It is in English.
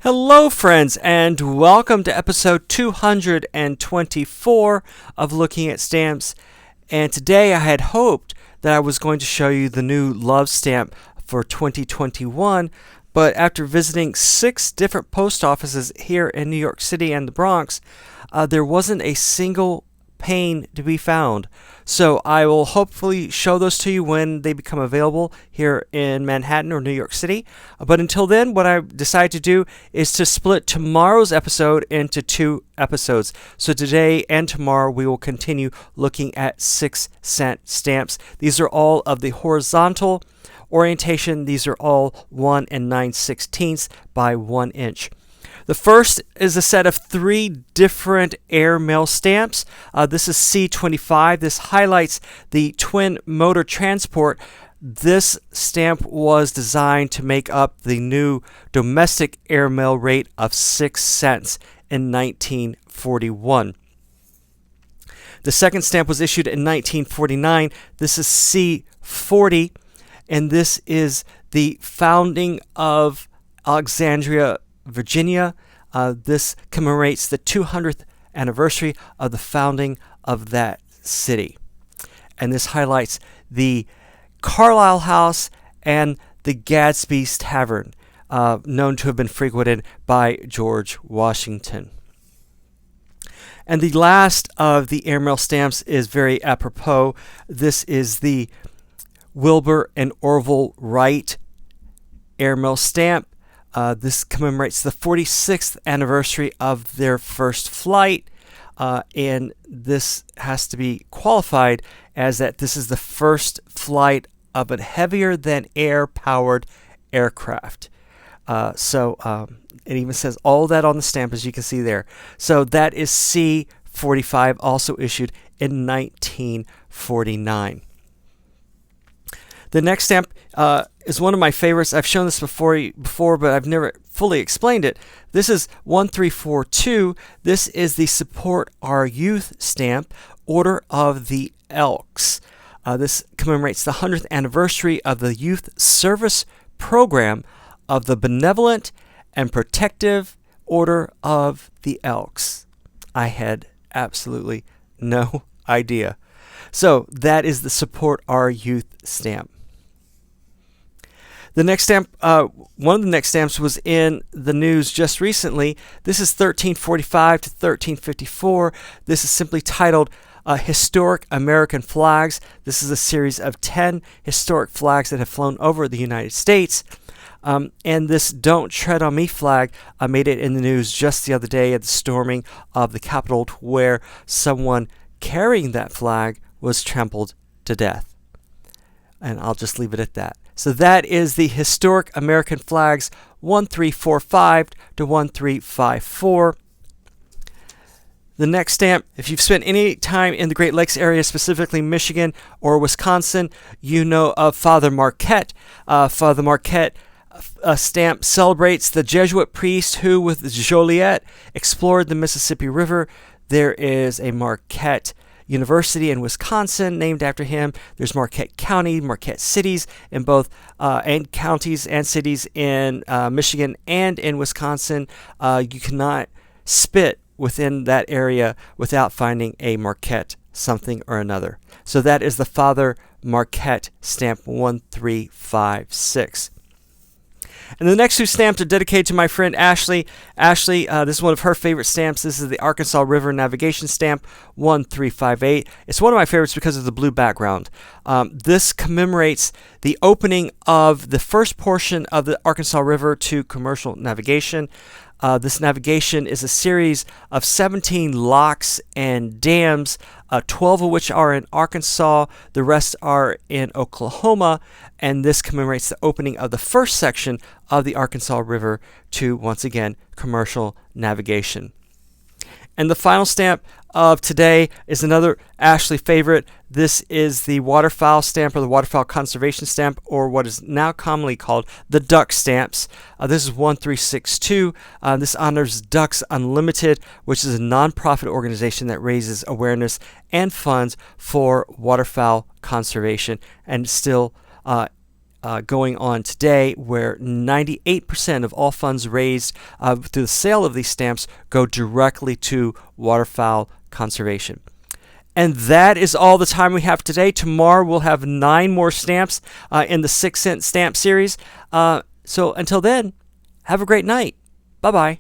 Hello, friends, and welcome to episode 224 of Looking at Stamps. And today I had hoped that I was going to show you the new love stamp for 2021, but after visiting 6 different post offices here in New York City and the Bronx, there wasn't a single pane to be found. So I will hopefully show those to you when they become available here in Manhattan or New York City. But until then, what I decided to do is to split tomorrow's episode into 2 episodes. So today and tomorrow we will continue looking at 6-cent stamps. These are all of the horizontal orientation. These are all 1 9/16 by 1 inch. The first is a set of 3 different airmail stamps. This is C25. This highlights the twin motor transport. This stamp was designed to make up the new domestic airmail rate of 6 cents in 1941. The second stamp was issued in 1949. This is C40, and this is the founding of Alexandria, Virginia. This commemorates the 200th anniversary of the founding of that city. And this highlights the Carlisle House and the Gadsby's Tavern, known to have been frequented by George Washington. And the last of the airmail stamps is very apropos. This is the Wilbur and Orville Wright airmail stamp. This commemorates the 46th anniversary of their first flight, and this has to be qualified as that this is the first flight of a heavier-than-air powered aircraft. It even says all that on the stamp, as you can see there. So that is C45, also issued in 1949. The next stamp is one of my favorites. I've shown this before, but I've never fully explained it. This is 1342. This is the Support Our Youth stamp, Order of the Elks. This commemorates the 100th anniversary of the Youth Service Program of the Benevolent and Protective Order of the Elks. I had absolutely no idea. So that is the Support Our Youth stamp. The next stamp, one of the next stamps was in the news just recently. This is 1345 to 1354. This is simply titled Historic American Flags. This is a series of 10 historic flags that have flown over the United States. And this Don't Tread on Me flag made it in the news just the other day at the storming of the Capitol, where someone carrying that flag was trampled to death. And I'll just leave it at that. So that is the Historic American Flags 1345 to 1354. The next stamp, if you've spent any time in the Great Lakes area, specifically Michigan or Wisconsin, you know of Father Marquette. Father Marquette stamp celebrates the Jesuit priest who, with Joliet, explored the Mississippi River. There is a Marquette University in Wisconsin named after him. There's Marquette County, Marquette cities in both and counties and cities in Michigan and in Wisconsin. You cannot spit within that area without finding a Marquette something or another. So that is the Father Marquette stamp 1356. And the next 2 stamps are dedicated to my friend Ashley. Ashley, this is one of her favorite stamps. This is the Arkansas River Navigation stamp 1358. It's one of my favorites because of the blue background. This commemorates the opening of the first portion of the Arkansas River to commercial navigation. This navigation is a series of 17 locks and dams, 12 of which are in Arkansas, the rest are in Oklahoma, and this commemorates the opening of the first section of the Arkansas River to, once again, commercial navigation. And the final stamp of today is another Ashley favorite. This is the waterfowl stamp, or the waterfowl conservation stamp, or what is now commonly called the duck stamps. This is 1362. This honors Ducks Unlimited, which is a nonprofit organization that raises awareness and funds for waterfowl conservation, and still going on today, where 98% of all funds raised through the sale of these stamps go directly to waterfowl conservation. And that is all the time we have today. Tomorrow we'll have 9 more stamps in the 6 cent stamp series. So until then, have a great night. Bye-bye.